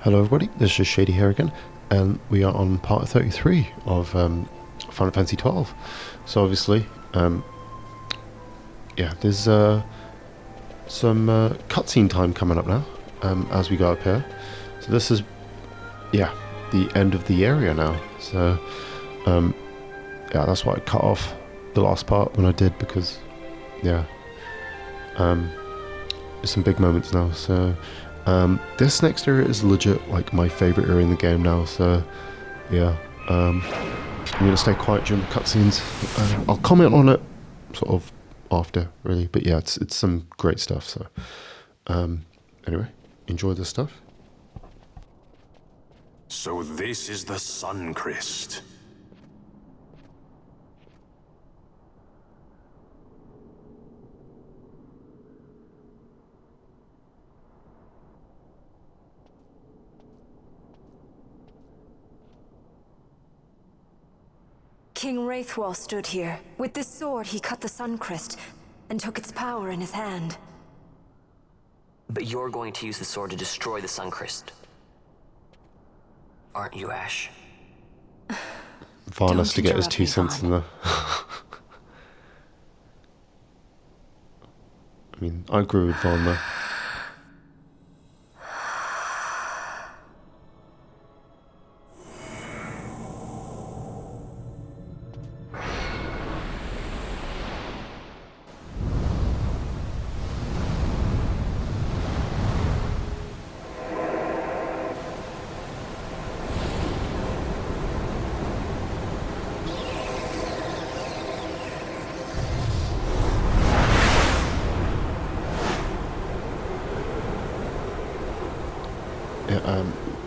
Hello everybody, this is Shady here again, and we are on part 33 of Final Fantasy 12. So obviously, yeah, there's some cutscene time coming up now, as we go up here. So this is, yeah, the end of the area now. So, yeah, that's why I cut off the last part when I did, because, yeah, there's some big moments now, so... this next area is legit like my favourite area in the game now, so yeah, I'm going to stay quiet during the cutscenes. I'll comment on it sort of after, really, but yeah, it's some great stuff, so anyway, enjoy this stuff. So this is the Sun Crest. King Wraithwall stood here. With this sword, he cut the Suncrest and took its power in his hand. But you're going to use the sword to destroy the Suncrest, aren't you, Ash? Varn has to get his 2 cents in there. I mean, I agree with Varn there.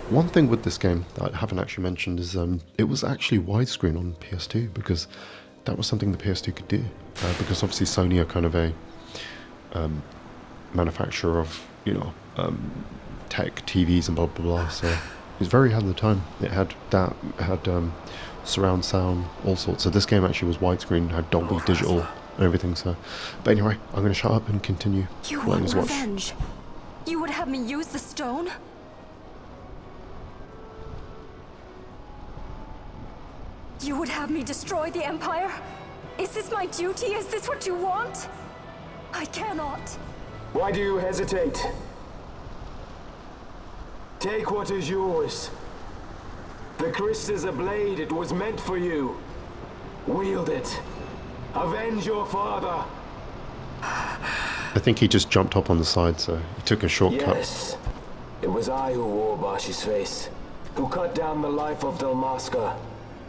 One thing with this game that I haven't actually mentioned is it was actually widescreen on PS2, because that was something the PS2 could do. Because obviously Sony are kind of a manufacturer of, you know, tech, TVs and blah blah blah, so it was very ahead of the time. It had that, it had surround sound, all sorts. So this game actually was widescreen, had Dolby Digital and everything, so... But anyway, I'm going to shut up and continue letting us watch. Revenge? You would have me use the stone? You would have me destroy the Empire? Is this my duty? Is this what you want? I cannot. Why do you hesitate? Take what is yours. The Crest is a blade. It was meant for you. Wield it. Avenge your father. I think he just jumped up on the side, so he took a shortcut. Yes. It was I who wore Bashi's face, who cut down the life of Dalmasca.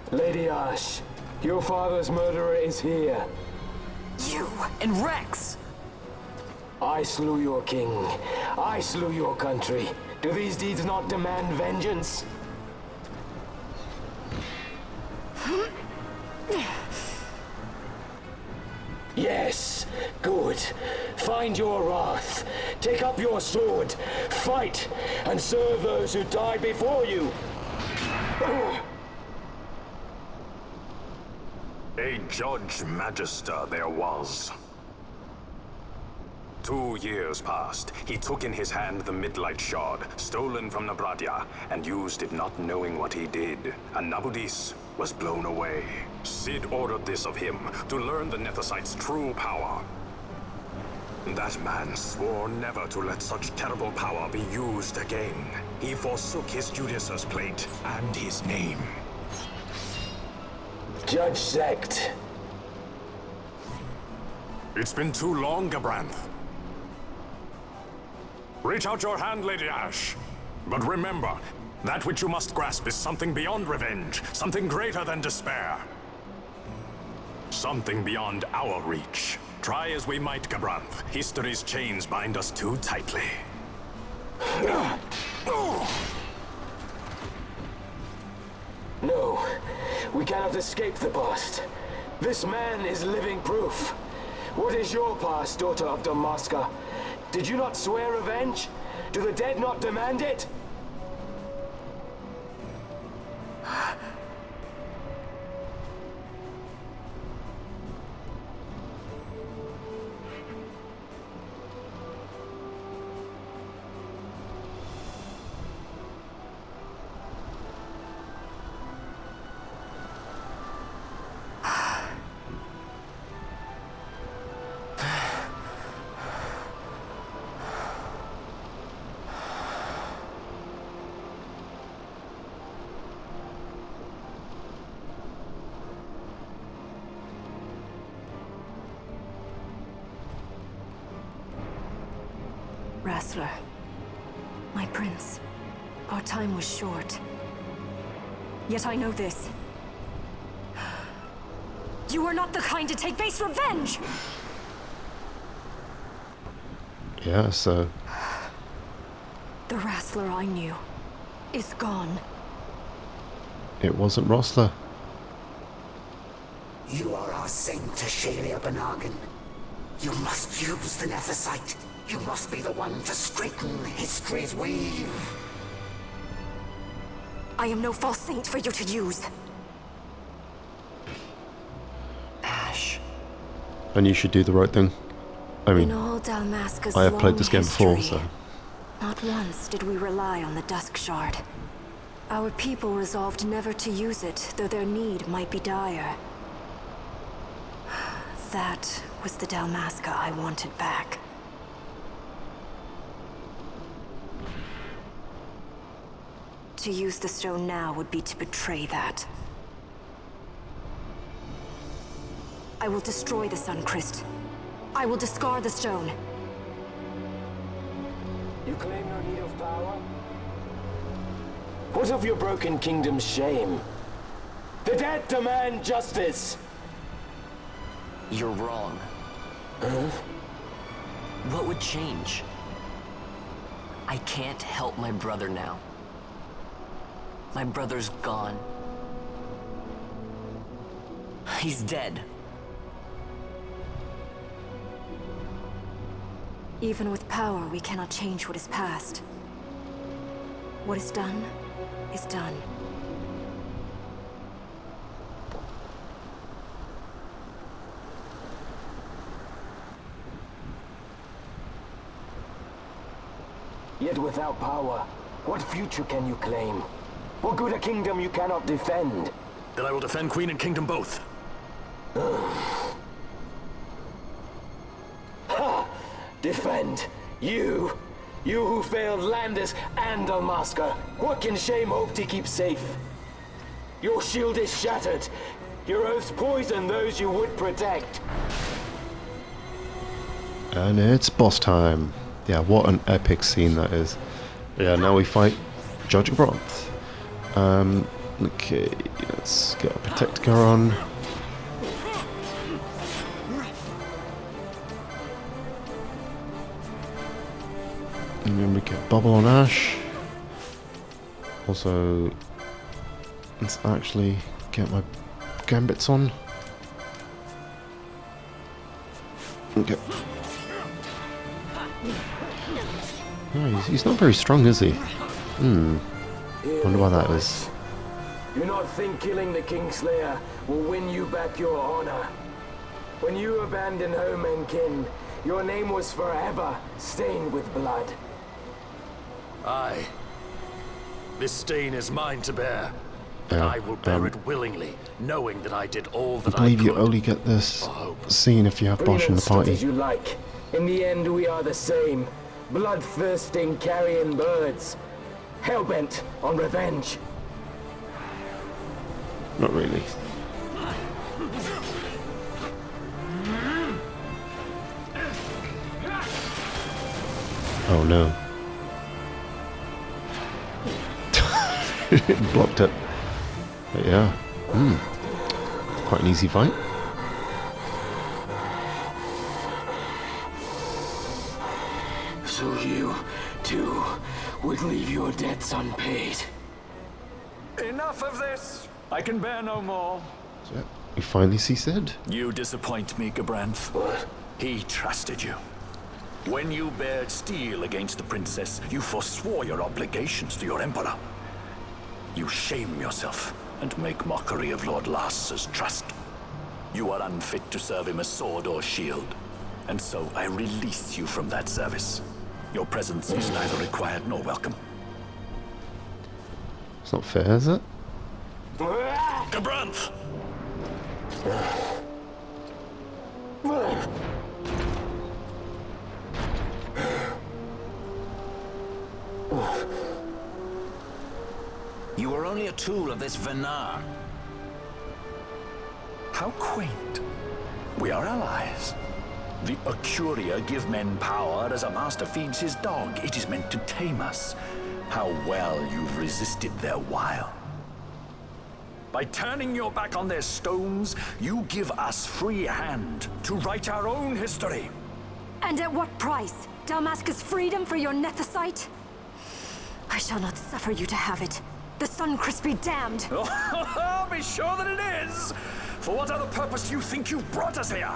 Lady Ash, your father's murderer is here. You and Rex! I slew your king. I slew your country. Do these deeds not demand vengeance? Yes, good. Find your wrath. Take up your sword. Fight, and serve those who died before you. A Judge Magister there was. 2 years passed. He took in his hand the Midlight Shard, stolen from Nabradia, and used it not knowing what he did. And Nabudis was blown away. Sid ordered this of him, to learn the Nethicite's true power. That man swore never to let such terrible power be used again. He forsook his Judas' plate and his name. Judge Sect. It's been too long, Gabranth. Reach out your hand, Lady Ash. But remember, that which you must grasp is something beyond revenge, something greater than despair. Something beyond our reach. Try as we might, Gabranth, history's chains bind us too tightly. No, we cannot escape the past. This man is living proof. What is your past, daughter of Dalmasca? Did you not swear revenge? Do the dead not demand it? Wrestler. My prince. Our time was short. Yet I know this. You are not the kind to take base revenge! Yeah, so... The Wrestler I knew is gone. It wasn't Rossler. You are our Saint Tashalia Benagan. You must use the Nephesite. You must be the one to straighten history's weave. I am no false saint for you to use. Ash. And you should do the right thing. I mean, In all Dalmasca's I have played long this game before, history, so... not once did we rely on the Dusk Shard. Our people resolved never to use it, though their need might be dire. That was the Dalmasca I wanted back. To use the stone now would be to betray that. I will destroy the Suncrest. I will discard the stone. You claim no need of power? What of your broken kingdom's shame? The dead demand justice! You're wrong. What would change? I can't help my brother now. My brother's gone. He's dead. Even with power, we cannot change what is past. What is done, is done. Yet without power, what future can you claim? What good a kingdom you cannot defend? Then I will defend Queen and Kingdom both. Defend? You? You who failed Landis and Dalmasca. What can shame hope to keep safe? Your shield is shattered. Your oaths poison those you would protect. And it's boss time. Yeah, what an epic scene that is. Yeah, now we fight Judge Bronth. Okay, let's get our Protector on. And then we get Bubble on Ash. Also, let's actually get my Gambits on. Okay. No, he's not very strong, is he? Wonder why that is. Do not think killing the Kingslayer will win you back your honor. When you abandoned home and kin, your name was forever stained with blood. Aye. This stain is mine to bear. And Yeah, I will bear it willingly, knowing that I did all that I believe you could. only get this for hope. scene if you have Bosch in the Brilliant as party. you like. In the end, we are the same. Bloodthirsting carrion birds. Hellbent on revenge. Not really. Oh no. Blocked it. But yeah. Quite an easy fight. So you, too, would leave your debts unpaid. Enough of this! I can bear no more. So, we finally see Sid. You disappoint me, Gabranth. What? He trusted you. When you bared steel against the princess, you forswore your obligations to your emperor. You shame yourself and make mockery of Lord Lars's trust. You are unfit to serve him as sword or shield, and so I release you from that service. Your presence is neither required nor welcome. It's not fair, is it? Gabranth! You were only a tool of this Venar. How quaint. We are allies. The Acuria give men power as a master feeds his dog. It is meant to tame us. How well you've resisted their wile. By turning your back on their stones, you give us free hand to write our own history. And at what price? Dalmasca's freedom for your nethicite? I shall not suffer you to have it. The Suncrest be damned! Oh, be sure that it is! For what other purpose do you think you brought us here?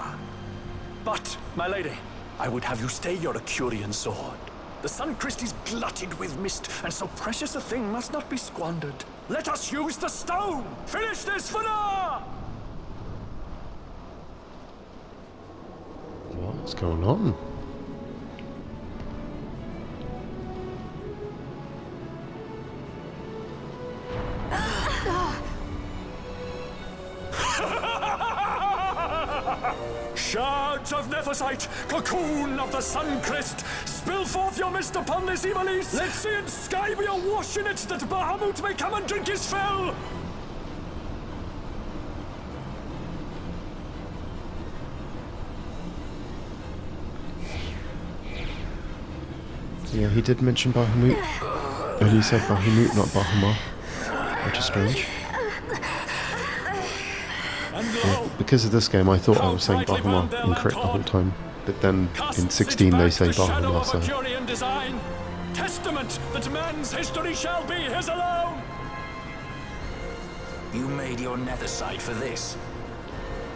But, my lady, I would have you stay your Acurian sword. The Suncrest is glutted with mist, and so precious a thing must not be squandered. Let us use the stone! Finish this for now! What's going on? Shards of Nethicite, cocoon of the Suncrest, spill forth your mist upon this evil east. Let sea and sky be awash in it, that Bahamut may come and drink his fill. Yeah, he did mention Bahamut, and he said Bahamut, not Bahamut, which is strange. Yeah, because of this game, I thought I was saying Bahamut incorrect the whole time, but then in 16 they say Bahamut, so... Testament that man's history shall be his alone. You made your nethicite for this.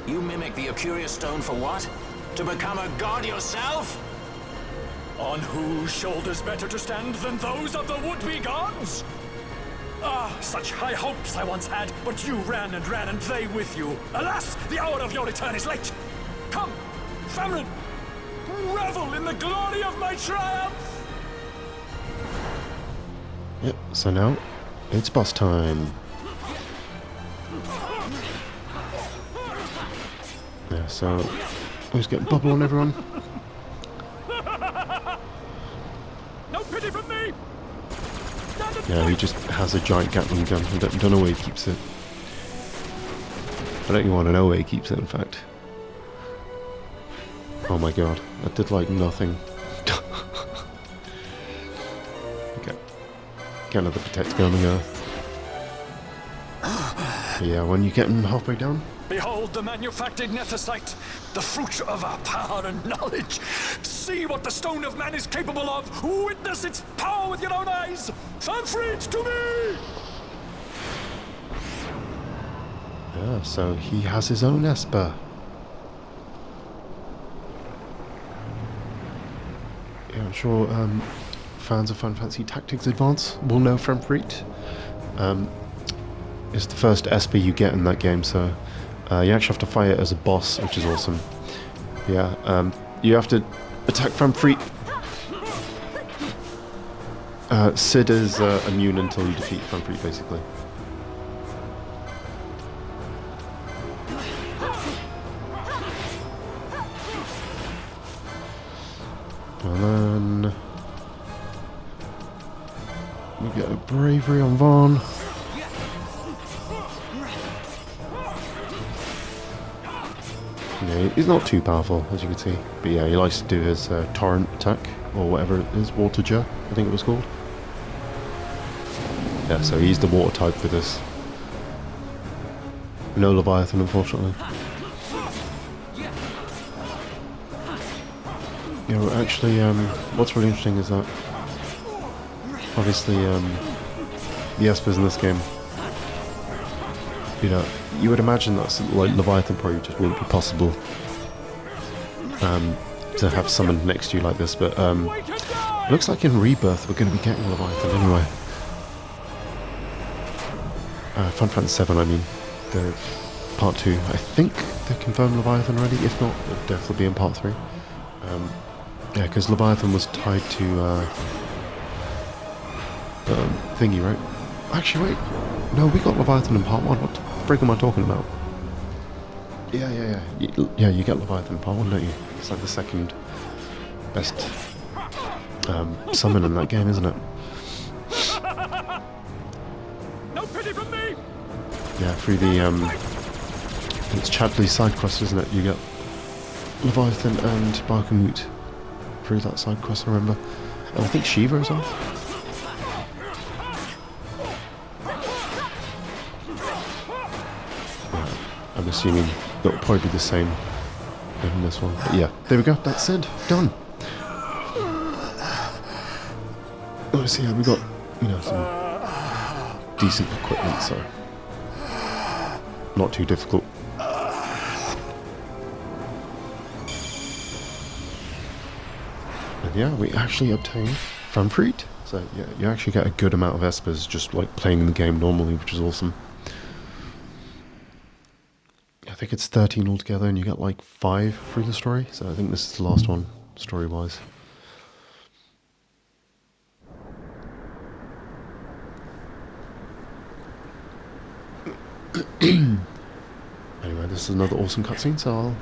You mimic the Acuria stone for what? To become a god yourself? On whose shoulders better to stand than those of the would-be gods? Ah, such high hopes I once had, but you ran, and they with you. Alas, the hour of your return is late. Come, family, revel in the glory of my triumph! Yep, so now, it's boss time. Yeah, so, who's getting bubble on everyone? No pity from me! Yeah, he just has a giant Gatling gun. I don't know where he keeps it. I don't even want to know where he keeps it, in fact. Oh my god, that did like nothing. Okay. Get another protect gun and go. Yeah, when you get him halfway down. Behold the manufactured nethicite, the fruit of our power and knowledge. See what the stone of man is capable of. Witness its power with your own eyes. Fanfreed to me! Yeah, so he has his own Esper. Yeah, I'm sure fans of Final Fantasy Tactics Advance will know Fanfreed. It's the first Esper you get in that game, so you actually have to fight it as a boss, which is awesome. Yeah, you have to attack Fanfreed. Cid is immune until you defeat Fanfreed, basically. And then we get a bravery on Vaughn. Yeah, he's not too powerful, as you can see. But yeah, he likes to do his torrent attack, or whatever it is, water jet, I think it was called. Yeah, so he's the water type for this. No Leviathan, unfortunately. Yeah, well, actually, what's really interesting is that obviously the Espers in this game, you know, you would imagine that like Leviathan probably just wouldn't be possible to have summoned next to you like this, but it looks like in Rebirth we're going to be getting Leviathan anyway. Final Fantasy 7, I mean, the part 2. I think they confirmed Leviathan already. If not, it'll definitely be in part 3. Yeah, because Leviathan was tied to thingy, right? Actually, wait. No, we got Leviathan in part 1. What the frig am I talking about? Yeah. Yeah, you get Leviathan in part 1, don't you? It's like the second best summon in that game, isn't it? No pity from me! Yeah, through the it's Chadley's side quest, isn't it? You get Leviathan and Barkamut through that side quest, I remember. And I think Shiva as well. Right, I'm assuming that'll probably be the same in this one. But yeah, there we go, that's it, done. Obviously, yeah, we got, you know, some decent equipment, so not too difficult. And yeah, we actually obtained Fanfreet. So yeah, you actually get a good amount of Espers just like playing the game normally, which is awesome. I think it's 13 altogether, and you get like 5 through the story. So I think this is the last one, story-wise. Anyway, this is another awesome cutscene, so I'll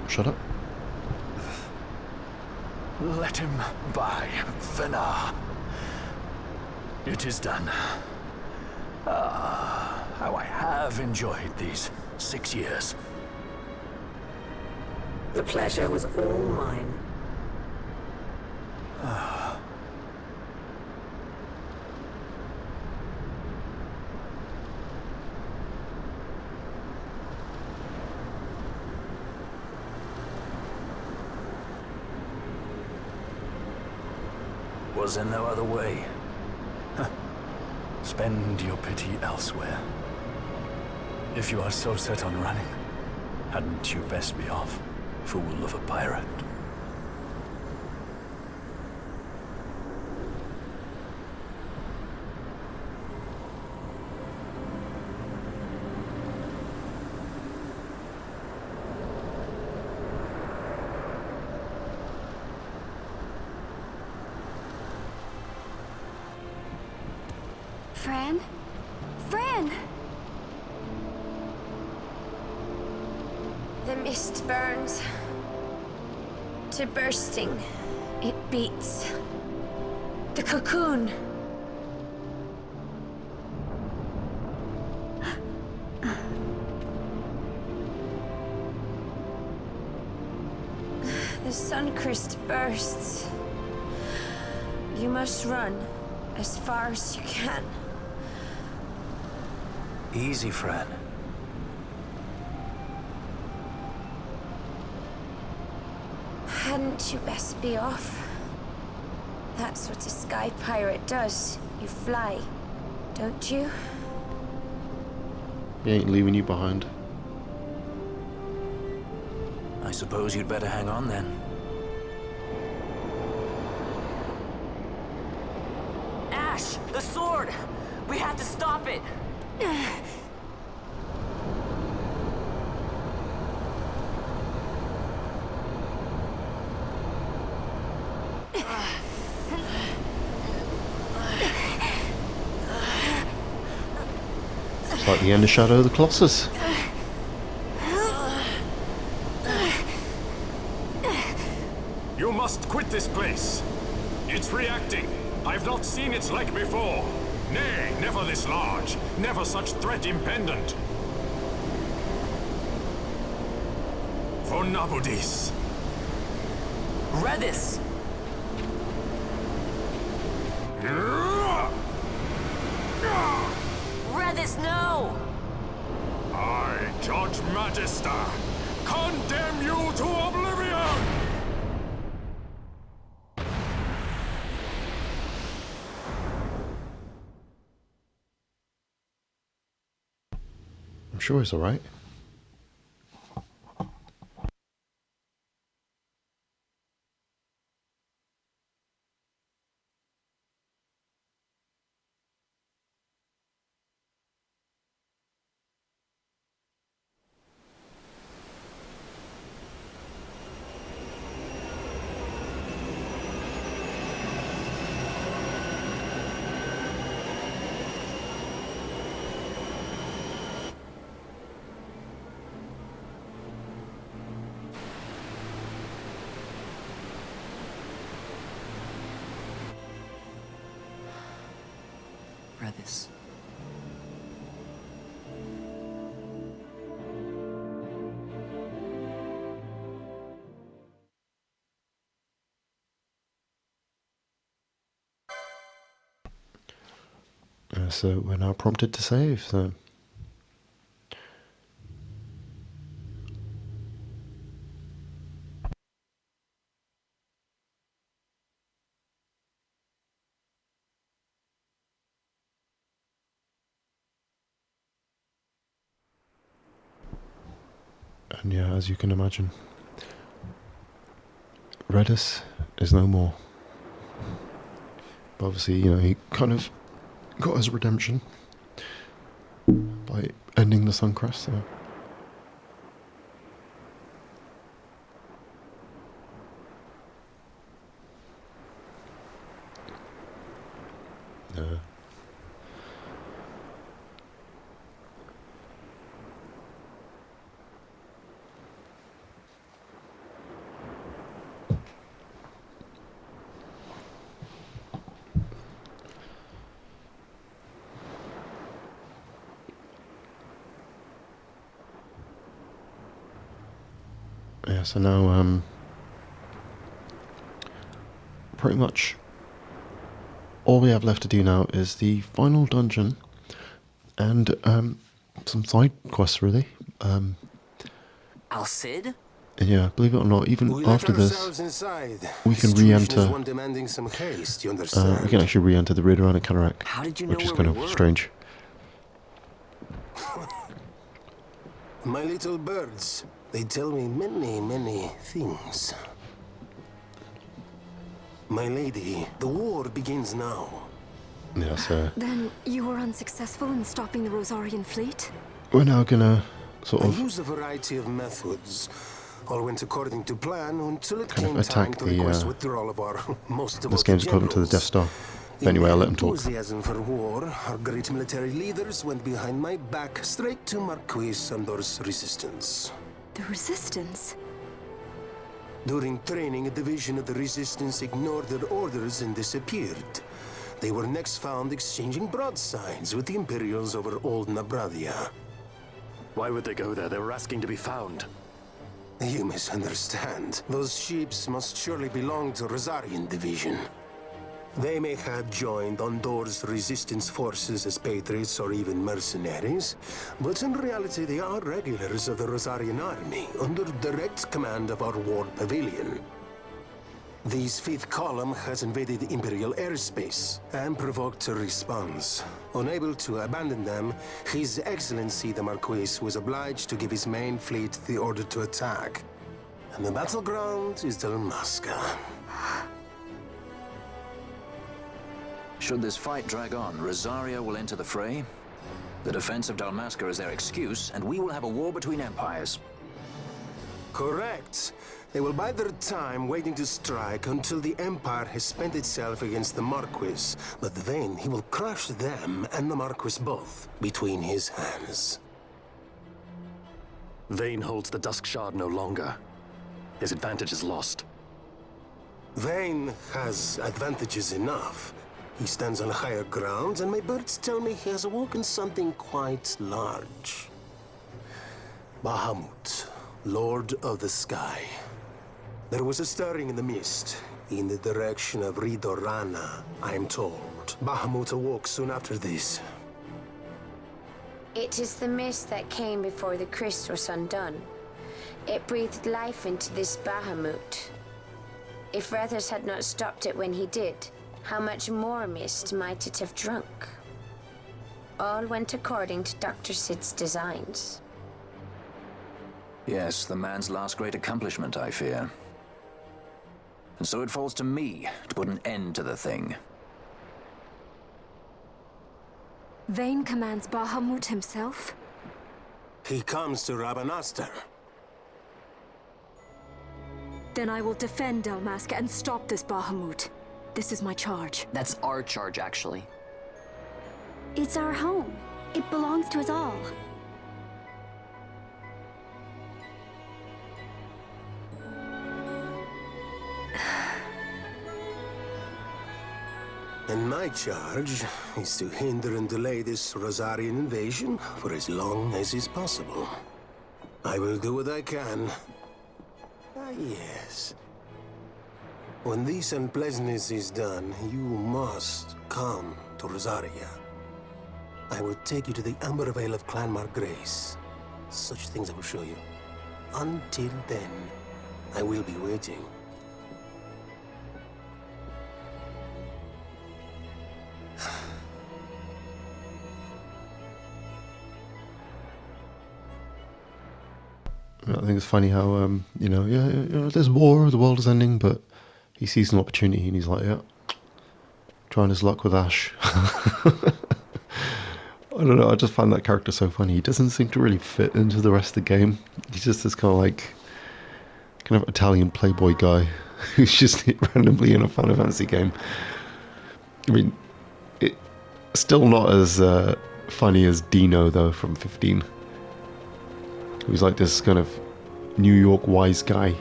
shut up. Let him by, Fenar. It is done. Ah, how I have enjoyed these 6 years. The pleasure was all mine. Was there no other way? Spend your pity elsewhere. If you are so set on running, hadn't you best be off, fool of a pirate? Fran? Fran! The mist burns to bursting. It beats. The cocoon. The Suncrist bursts. You must run as far as you can. Easy, Fran. Hadn't you best be off? That's what a sky pirate does. You fly, don't you? He ain't leaving you behind. I suppose you'd better hang on then. Ash! The sword! We have to stop it! It's like the end of Shadow of the Colossus. You must quit this place. It's reacting. I've not seen its like before. Nay, never this large. Never such threat impendent. For Nabudis. Redis! Redis, no! I, Judge Magister, condemn you to oblivion! I'm sure it's alright. Redis. So we're now prompted to save, so... And yeah, as you can imagine, Redis is no more. But obviously, you know, he kind of got his redemption by ending the Suncrest, so... Yeah. Yeah, so now, pretty much all we have left to do now is the final dungeon and, some side quests, really. Al Cid? And yeah, believe it or not, even We after let this, ourselves inside. we The can situation is re-enter, one demanding some haste, you understand? we can actually re-enter the Ridoranic Cataract, How did you know which is where kind we of were? strange. My little birds, they tell me many, many things. My lady, the war begins now. Yeah, so Then you were unsuccessful in stopping the Rosarian fleet? we're now gonna sort I of used a variety of methods. All went according to plan until it kind of came time attack to the, request withdrawal of our most this devoted game's equivalent to the Death generals. Star. But anyway, I'll let him In talk. enthusiasm for war, our great military leaders went behind my back straight to Marquis Sandor's resistance. The Resistance? During training, a division of the Resistance ignored their orders and disappeared. They were next found exchanging broadsides with the Imperials over Old Nabradia. Why would they go there? They were asking to be found. You misunderstand. Those ships must surely belong to Rosarian Division. They may have joined Ondor's resistance forces as patriots or even mercenaries, but in reality they are regulars of the Rosarian army, under direct command of our war pavilion. This fifth column has invaded Imperial airspace and provoked a response. Unable to abandon them, His Excellency the Marquis was obliged to give his main fleet the order to attack. And the battleground is Dalmasca. Should this fight drag on, Rosaria will enter the fray. The defense of Dalmasca is their excuse, and we will have a war between empires. Correct. They will bide their time waiting to strike until the Empire has spent itself against the Marquis. But then he will crush them and the Marquis both between his hands. Vayne holds the Dusk Shard no longer. His advantage is lost. Vayne has advantages enough. He stands on higher ground, and my birds tell me he has awoken something quite large. Bahamut, Lord of the Sky. There was a stirring in the mist, in the direction of Ridorana, I am told. Bahamut awoke soon after this. It is the mist that came before the Christ was undone. It breathed life into this Bahamut. If Rethers had not stopped it when he did, how much more mist might it have drunk? All went according to Dr. Sid's designs. Yes, the man's last great accomplishment, I fear. And so it falls to me to put an end to the thing. Vayne commands Bahamut himself? He comes to Rabanastar. Then I will defend Dalmasca and stop this Bahamut. This is my charge. That's our charge, actually. It's our home. It belongs to us all. And my charge is to hinder and delay this Rosarian invasion for as long as is possible. I will do what I can. Ah, yes. When this unpleasantness is done, you must come to Rosaria. I will take you to the Amber Vale of Clan Margrace. Such things I will show you. Until then, I will be waiting. I think it's funny how, there's war, the world is ending, but he sees an opportunity and he's like, yeah, trying his luck with Ash. I don't know, I just find that character so funny. He doesn't seem to really fit into the rest of the game. He's just this kind of Italian playboy guy who's just randomly in a Final Fantasy game. I mean, it's still not as funny as Dino, though, from 15. Who's like this kind of New York wise guy.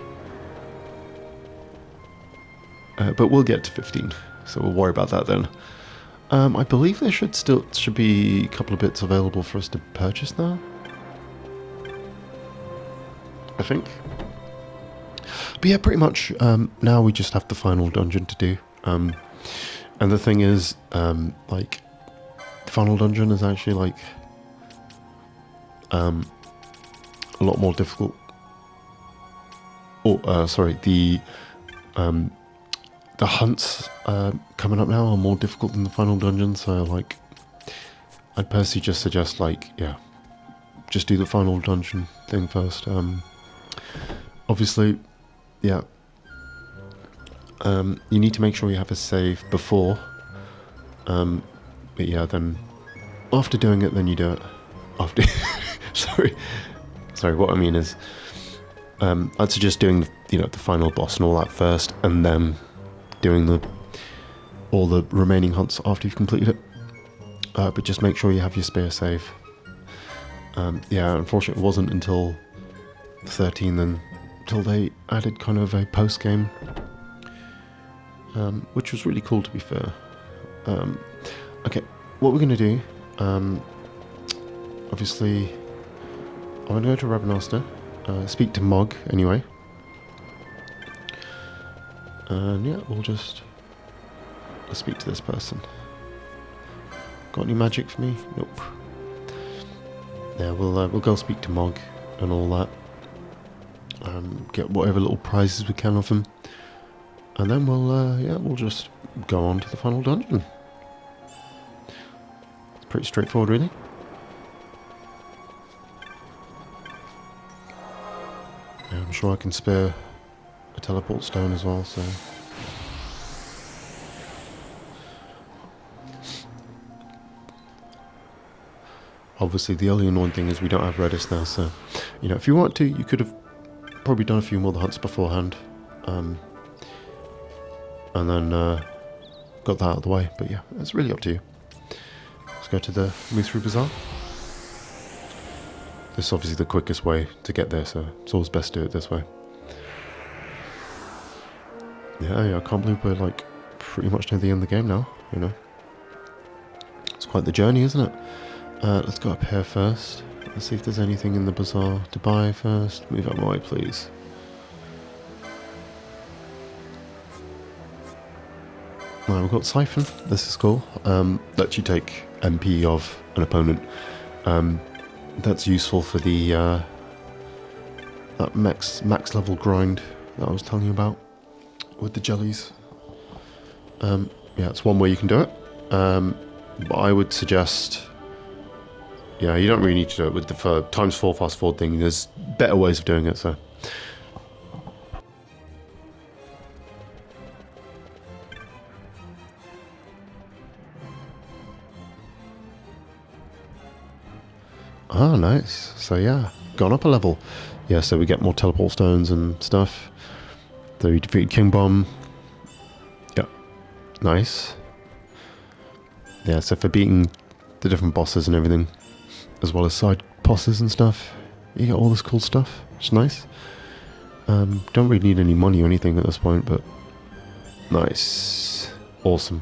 But we'll get to 15, so we'll worry about that then. I believe there should be a couple of bits available for us to purchase now. I think. But yeah, pretty much now we just have the final dungeon to do. And the thing is, the final dungeon is actually a lot more difficult. The hunts coming up now are more difficult than the final dungeon, so I'd personally just suggest just do the final dungeon thing first. Obviously, yeah, you need to make sure you have a save before, but yeah, then after doing it, then you do it. After, sorry, what I mean is, I'd suggest doing the final boss and all that first, and then doing all the remaining hunts after you've completed it. But just make sure you have your spare save. Yeah, unfortunately, it wasn't until 13 then until they added kind of a post game, which was really cool, to be fair. Okay, what we're gonna do, obviously, I'm gonna go to Rabanasta, speak to Mog anyway, and yeah, let's speak to this person. Got any magic for me? Nope. Yeah, we'll go speak to Mog and all that. Get whatever little prizes we can of him, and then we'll just go on to the final dungeon. It's pretty straightforward, really. Yeah, I'm sure I can spare a teleport stone as well, so. Obviously, the only annoying thing is we don't have Redis now, so, if you want to, you could have probably done a few more of the hunts beforehand, and then got that out of the way, but yeah, it's really up to you. Let's go to the Mithru Bazaar. This is obviously the quickest way to get there, so it's always best to do it this way. Yeah, I can't believe we're pretty much near the end of the game now, It's quite the journey, isn't it? Let's go up here first. Let's see if there's anything in the bazaar to buy first. Move out of my way, please. Right, we've got Siphon. This is cool. Lets you take MP of an opponent. That's useful for the that max level grind that I was telling you about with the jellies. Yeah, it's one way you can do it. But I would suggest, yeah, you don't really need to do it with the ×4 fast forward thing. There's better ways of doing it, so. Ah, nice. So yeah, gone up a level. Yeah, so we get more teleport stones and stuff. So we defeated King Bomb. Yeah, nice. Yeah, so for beating the different bosses and everything, as well as side bosses and stuff, you get all this cool stuff. It's nice. Don't really need any money or anything at this point, but nice. Awesome.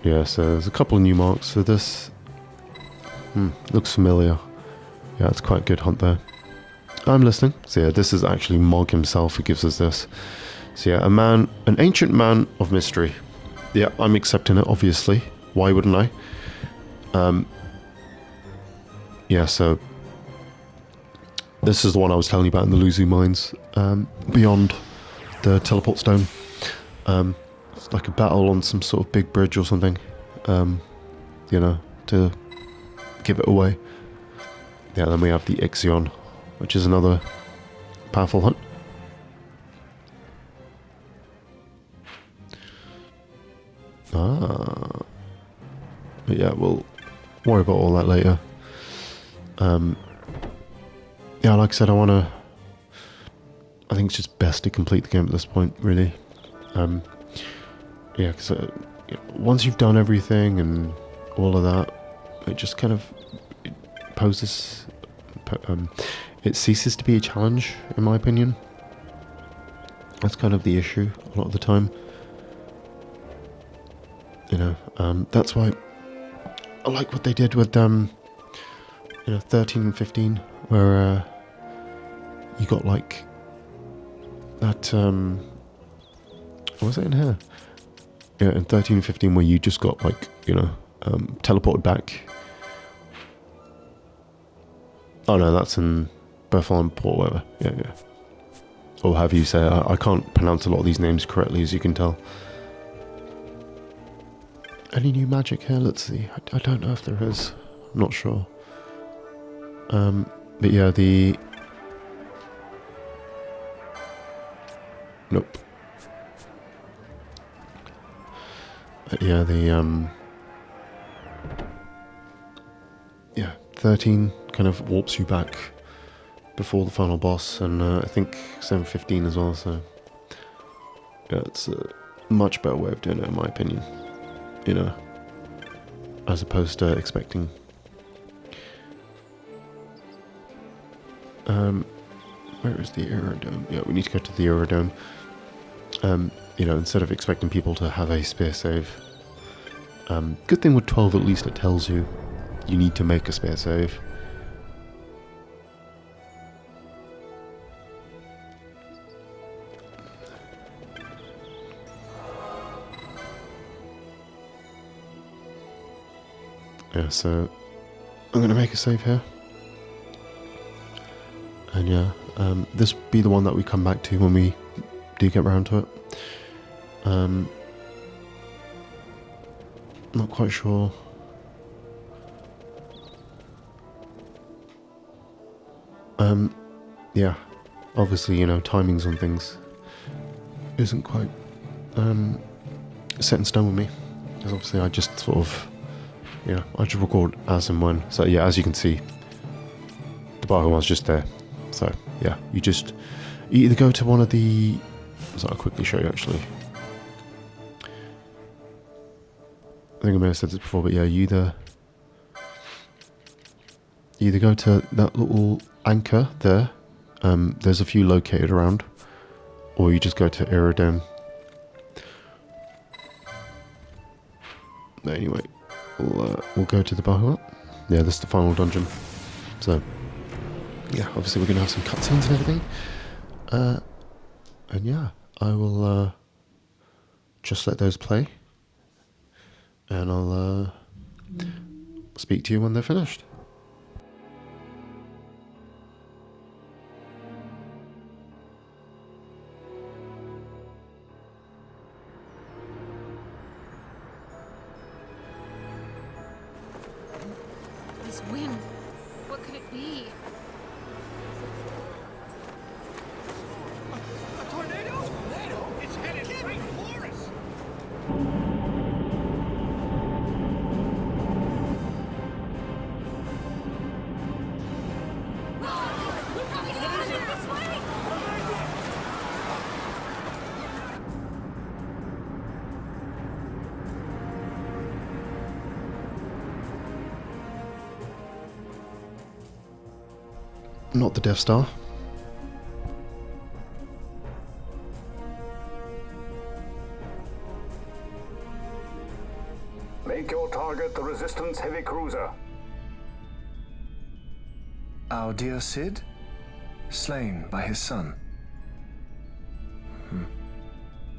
Yeah, so there's a couple of new marks for this. Looks familiar. Yeah, it's quite a good hunt there. I'm listening. So yeah, this is actually Mog himself who gives us this. So yeah, an ancient man of mystery. Yeah, I'm accepting it, obviously. why wouldn't I? Yeah, so this is the one I was telling you about in the Luzu Mines, beyond the teleport stone. It's like a battle on some sort of big bridge or something, you know, to give it away. Yeah, then we have the Ixion, which is another powerful hunt. But yeah, we'll worry about all that later. Yeah, like I said, I think it's just best to complete the game at this point, really. Yeah, because once you've done everything and all of that, it just kind of poses... it ceases to be a challenge, in my opinion. That's kind of the issue a lot of the time. You know, that's why I like what they did with, you know, 13 and 15, where you got like that, what was it in here? Yeah, in 13 and 15, where you just got like, you know, teleported back. Oh no, that's in Bertholin Port, whatever. Yeah, yeah. Or however you say it. I can't pronounce a lot of these names correctly, as you can tell. Any new magic here? Let's see. I don't know if there is. I'm not sure. But yeah, the... Nope. But yeah, the, yeah, 13 kind of warps you back before the final boss, and I think 7-15 as well, so... Yeah, it's a much better way of doing it, in my opinion. You know, as opposed to expecting... where is the Aerodome? Yeah, we need to go to the Aerodome. You know, instead of expecting people to have a spare save. Good thing with 12, at least it tells you you need to make a spare save. Yeah, so I'm going to make a save here. And yeah, this will be the one that we come back to when we do get around to it. Not quite sure. Yeah, obviously, you know, timings on things isn't quite set in stone with me. Because obviously I just sort of, you know, I just record as and when. So yeah, as you can see, the Bahamut's just there. So yeah, you either go to one of the... So I'll quickly show you actually. I think I may have said this before, but yeah, you either go to that little anchor there. There's a few located around, or you just go to Aerodome. Anyway, we'll go to the Bahamut. Yeah, this is the final dungeon. So yeah, obviously we're gonna have some cutscenes and everything. And yeah, I will just let those play, and I'll speak to you when they're finished. This wind, what could it be? A tornado? Tornado? It's headed right for us! Not the Death Star. Make your target the Resistance heavy cruiser. Our dear Cid? Slain by his son.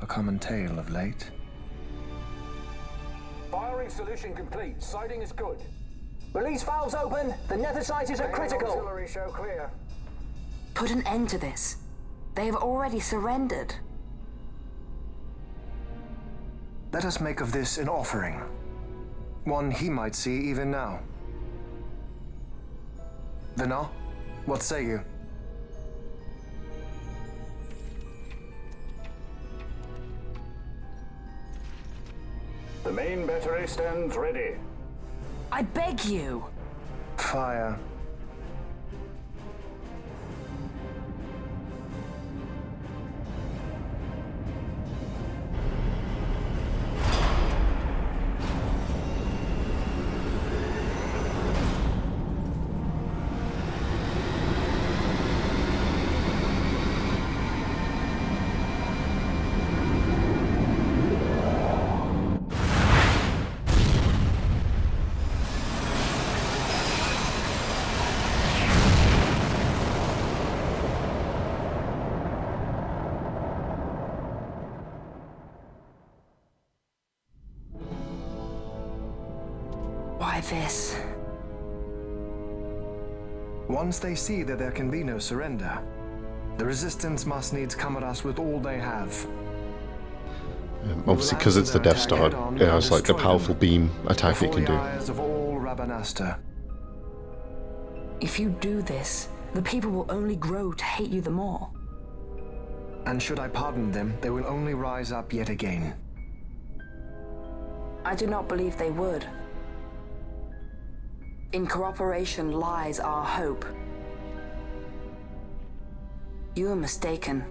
A common tale of late. Firing Engineering solution complete. Sighting is good. Release valves open. The nether site is at critical. Auxiliary show clear. Put an end to this. They have already surrendered. Let us make of this an offering. One he might see even now. Vina, what say you? The main battery stands ready. I beg you. Fire. Why this? Once they see that there can be no surrender, the Resistance must needs come at us with all they have. Obviously, because it's the Death Star, it has like a powerful beam attack it can do. Of all Rabanastre. If you do this, the people will only grow to hate you the more. And should I pardon them, they will only rise up yet again. I do not believe they would. In cooperation lies our hope. You are mistaken.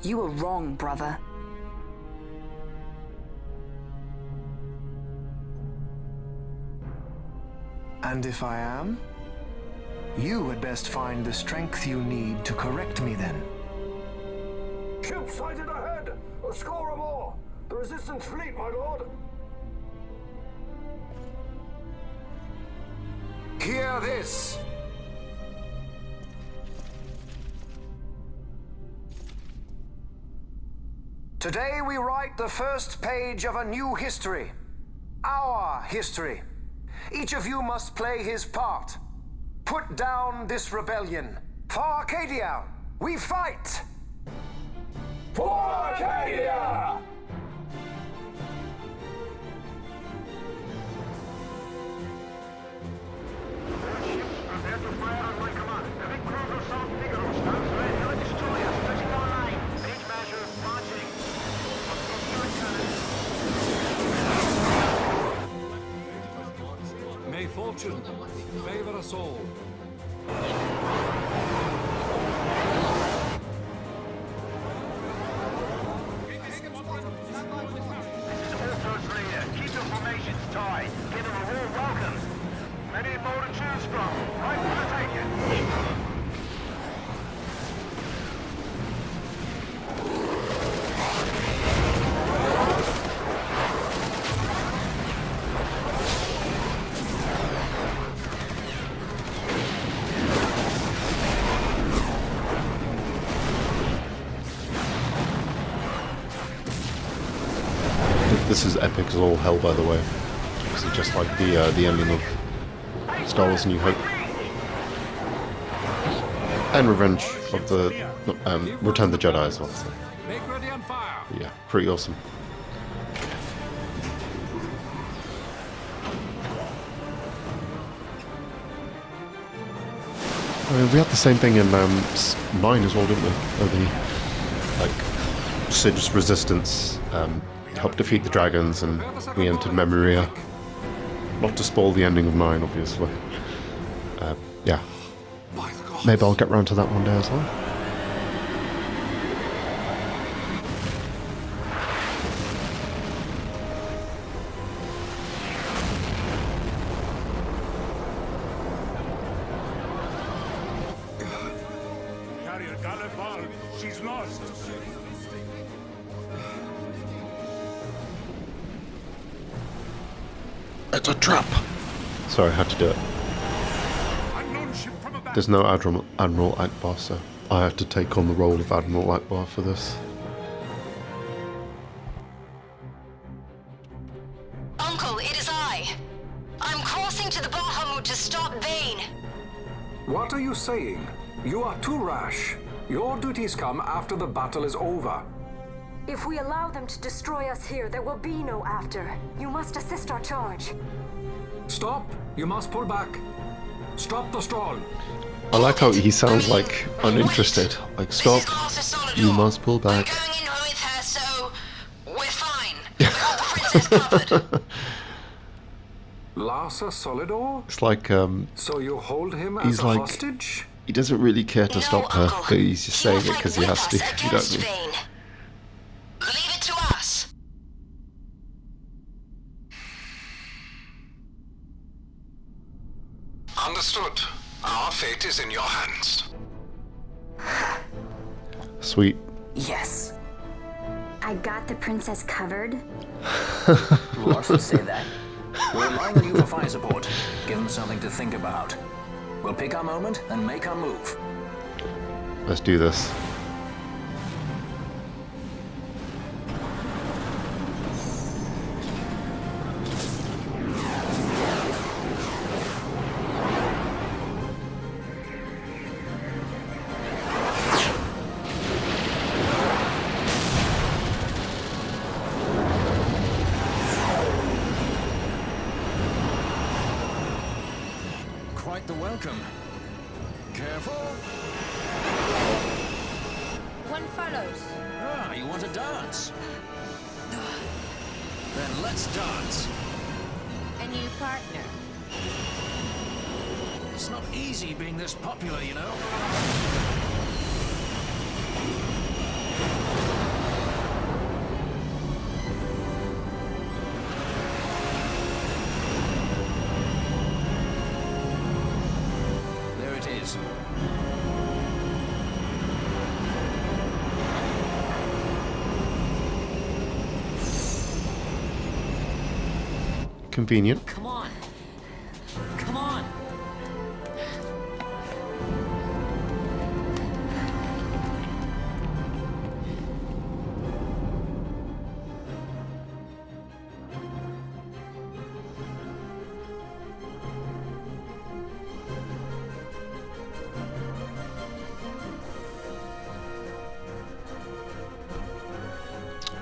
You are wrong, brother. And if I am? You had best find the strength you need to correct me then. Ship sighted ahead! A score or more! The Resistance fleet, my lord! Hear this! Today we write the first page of a new history. Our history. Each of you must play his part. Put down this rebellion. For Arcadia, we fight! For Arcadia! May fortune favor us all. Keep your formations tight. Give them a warm welcome. Many more to choose from. Right for the taking. This is epic as all hell, by the way. This is just like the ending of Star Wars: New Hope and Revenge of the Return of the Jedi as well. So. Make ready on fire. Yeah, pretty awesome. I mean, we had the same thing in 9 as well, didn't we? Like Sid's resistance. Helped defeat the dragons, and we entered Memoria. Not to spoil the ending of 9, obviously. Yeah. Maybe I'll get round to that one day as well. Carrier Gallifal, she's lost. It's a trap! Sorry, I had to do it. There's no Admiral Akbar, so I had to take on the role of Admiral Akbar for this. uncle, it is I. I'm crossing to the Bahamut to stop Vayne. What are you saying? You are too rash. Your duties come after the battle is over. If we allow them to destroy us here, there will be no after. You must assist our charge. Stop! You must pull back. Stop the stall. I like how he sounds like uninterested. Like, stop. You must pull back. I'm going in with her, so we're fine. We got the princess covered. Larsa Solidor? It's like, So you hold him as he's a like, hostage? he doesn't really care to stop her, but he's just saying it because he has to. You know what I mean? Vayne. Leave it to us. Understood. Our fate is in your hands. Sweet. Yes. I got the princess covered. Well, I should say that. We're relying on you for fire support. Give them something to think about. We'll pick our moment and make our move. Let's do this. Quite the welcome. Careful. One follows. Ah, you want to dance? Then let's dance. A new partner. It's not easy being this popular, you know. There it is. Convenient. Come on. Come on.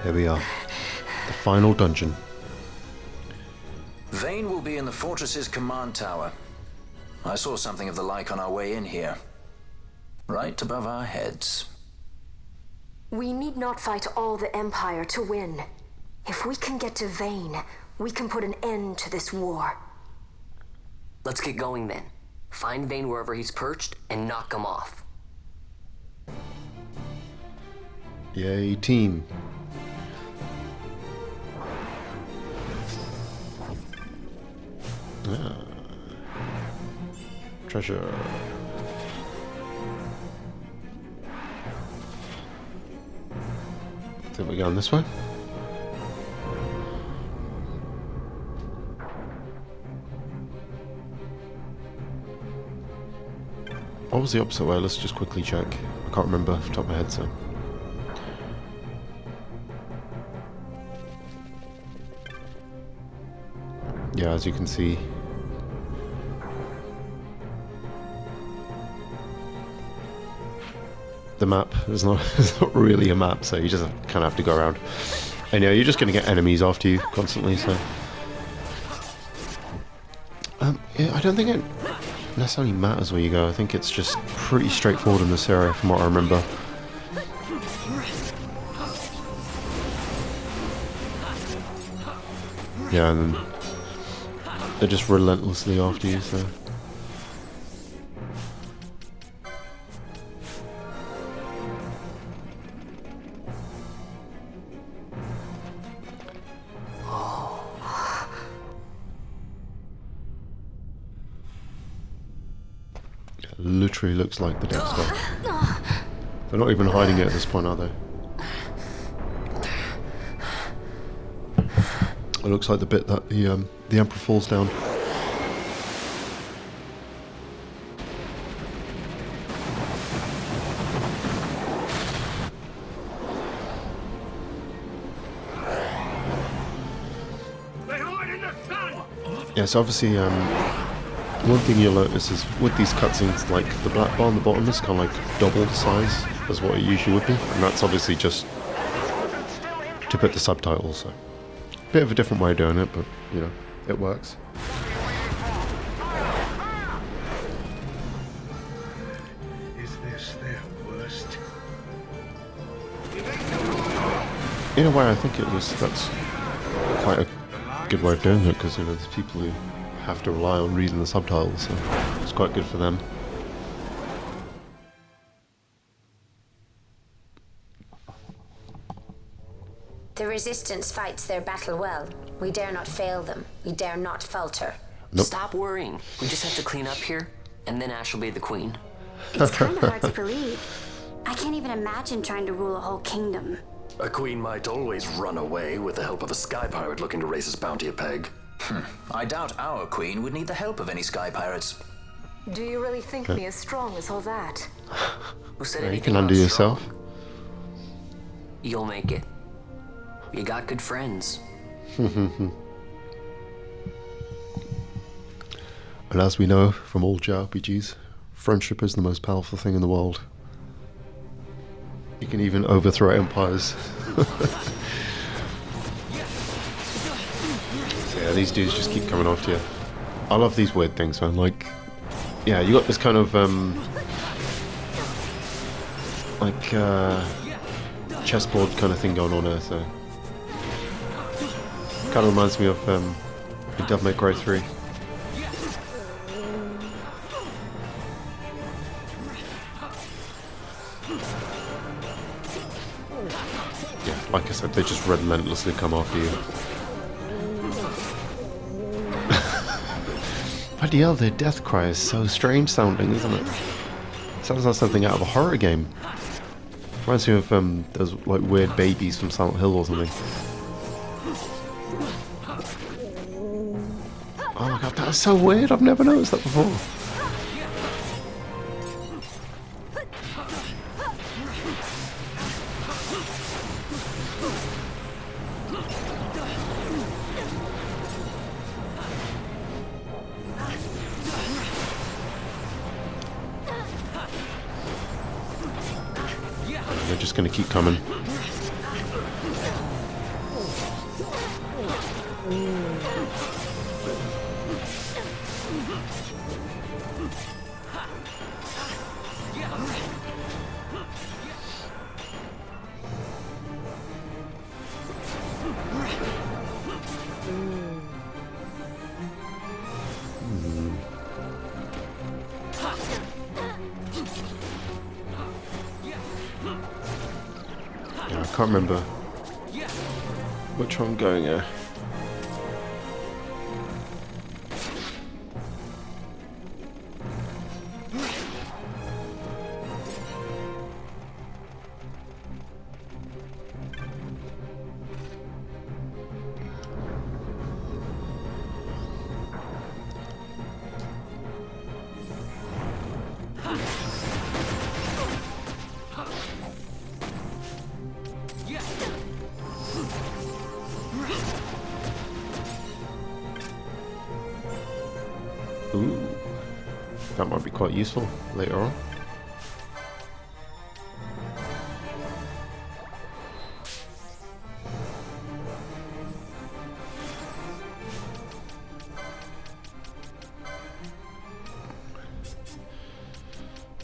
Here we are. The final dungeon. Vayne will be in the fortress's command tower. I saw something of the like on our way in here. Right above our heads. We need not fight all the Empire to win. If we can get to Vayne, we can put an end to this war. Let's get going then. Find Vayne wherever he's perched and knock him off. Yay, team. Ah. Treasure. Think we're going this way? What was the opposite way? Let's just quickly check. I can't remember off the top of my head, so. Yeah, as you can see. The map is not, it's not really a map, so you just kind of have to go around. And yeah, you're just going to get enemies after you constantly, so. Yeah, I don't think it necessarily matters where you go. I think it's just pretty straightforward in this area from what I remember. Yeah, and then they're just relentlessly after you, so. It literally looks like the Death Star. They're not even hiding it at this point, are they? It looks like the bit that the Emperor falls down. They hide in the Yeah, so obviously, one thing you'll notice is with these cutscenes, like the black bar on the bottom is kind of like double the size as what it usually would be, and that's obviously just to put the subtitles. So, bit of a different way of doing it, but you know, it works. Is this their worst? In a way, I think that's quite a good way of doing it, because you know, there's people who have to rely on reading the subtitles, so it's quite good for them. The Resistance fights their battle well. We dare not fail them. We dare not falter. Nope. Stop worrying. We just have to clean up here, and then Ash will be the queen. It's kind of hard to believe. I can't even imagine trying to rule a whole kingdom. A queen might always run away with the help of a sky pirate looking to raise his bounty a peg. I doubt our queen would need the help of any sky pirates. Do you really think me as strong as all that? Who said Yeah, you anything can undo about yourself. strong? You'll make it. You got good friends. And as we know from all JRPGs, friendship is the most powerful thing in the world. You can even overthrow empires. So yeah, these dudes just keep coming after you. I love these weird things, man. Like, yeah, you got this kind of chessboard kind of thing going on there. So kind of reminds me of Devil May Cry 3. Yeah, like I said, they just relentlessly come after you. Bloody hell, their death cry is so strange sounding, isn't it? Sounds like something out of a horror game. Reminds me of those like weird babies from Silent Hill or something. Oh my god, that's so weird, I've never noticed that before. They're just gonna keep coming. Yeah, I can't remember which one I'm going at. Ooh, that might be quite useful later on.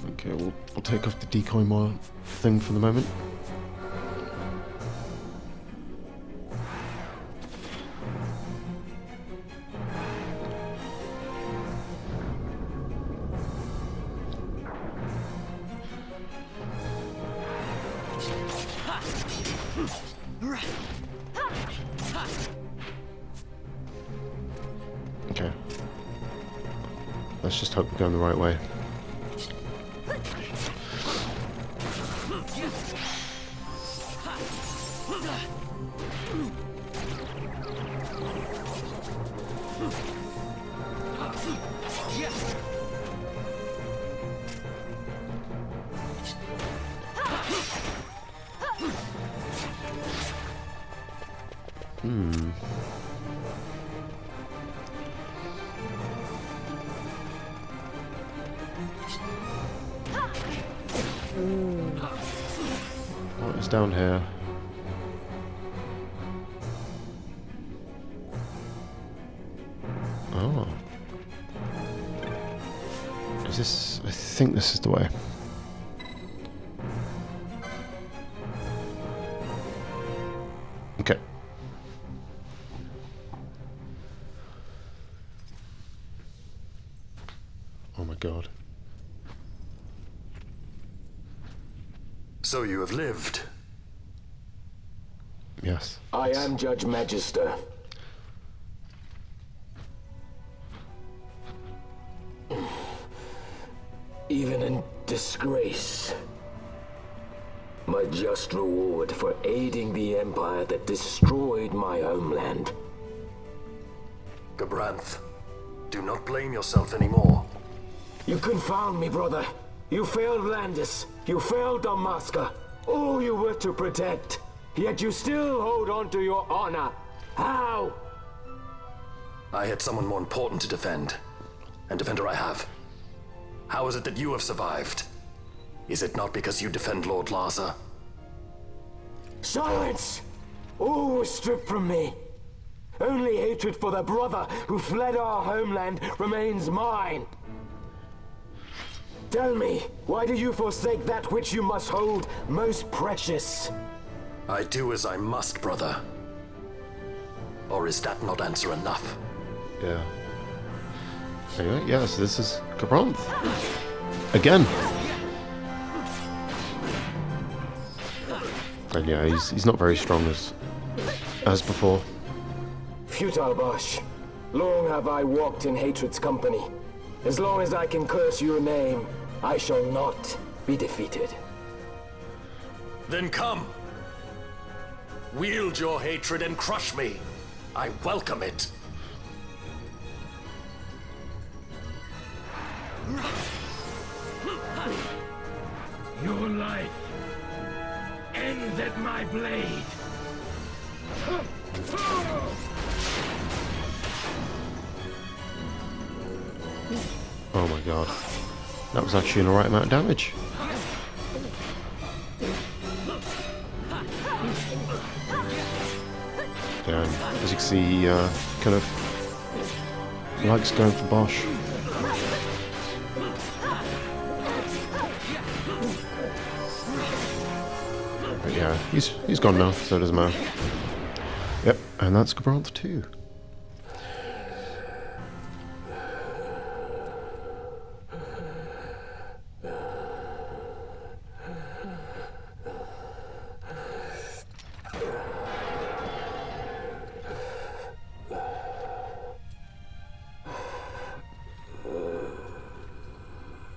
Okay, we'll take off the decoy mod thing for the moment. Okay. Let's just hope we're going the right way. down here. Oh. Is this... I think this is the way. Okay. Oh my god. So you have lived. Yes. I am Judge Magister. Even in disgrace, my just reward for aiding the empire that destroyed my homeland. Gabranth, do not blame yourself anymore. You confound me, brother. You failed Landis. You failed Damaska. All you were to protect. Yet you still hold on to your honor. How? I had someone more important to defend. And defender I have. How is it that you have survived? Is it not because you defend Lord Larza? Silence! All was stripped from me. Only hatred for the brother who fled our homeland remains mine. Tell me, why do you forsake that which you must hold most precious? I do as I must, brother. Or is that not answer enough? Yeah. Anyway, yeah, so this is Gabranth. Again. And yeah, he's not very strong as before. Futile Bosh. Long have I walked in hatred's company. As long as I can curse your name, I shall not be defeated. Then come! Wield your hatred and crush me. I welcome it. Your life ends at my blade. Oh my god. That was actually an alright amount of damage. Yeah, as you can see, he kind of likes going for Bosch. But yeah, he's gone now, so it doesn't matter. Yep, and that's Gabranth too.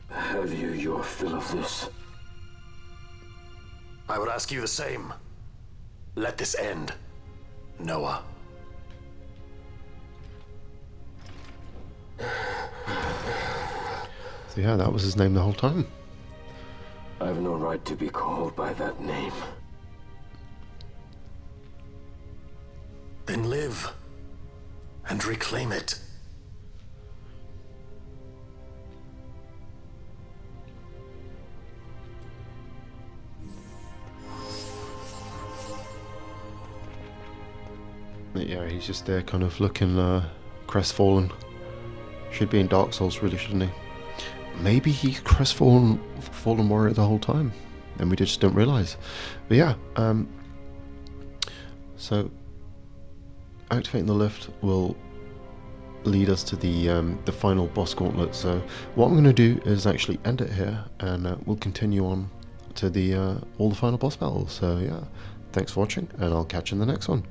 Have you your fill of this? I would ask you the same. Let this end, Noah. So yeah, that was his name the whole time. I've no right to be called by that name. Then live and reclaim it. Yeah, he's just there kind of looking crestfallen. Should be in Dark Souls, really, shouldn't he? Maybe he's fallen warrior the whole time, and we just don't realise. But yeah, so activating the lift will lead us to the final boss gauntlet. So what I'm going to do is actually end it here, and we'll continue on to all the final boss battles. So yeah, thanks for watching, and I'll catch you in the next one.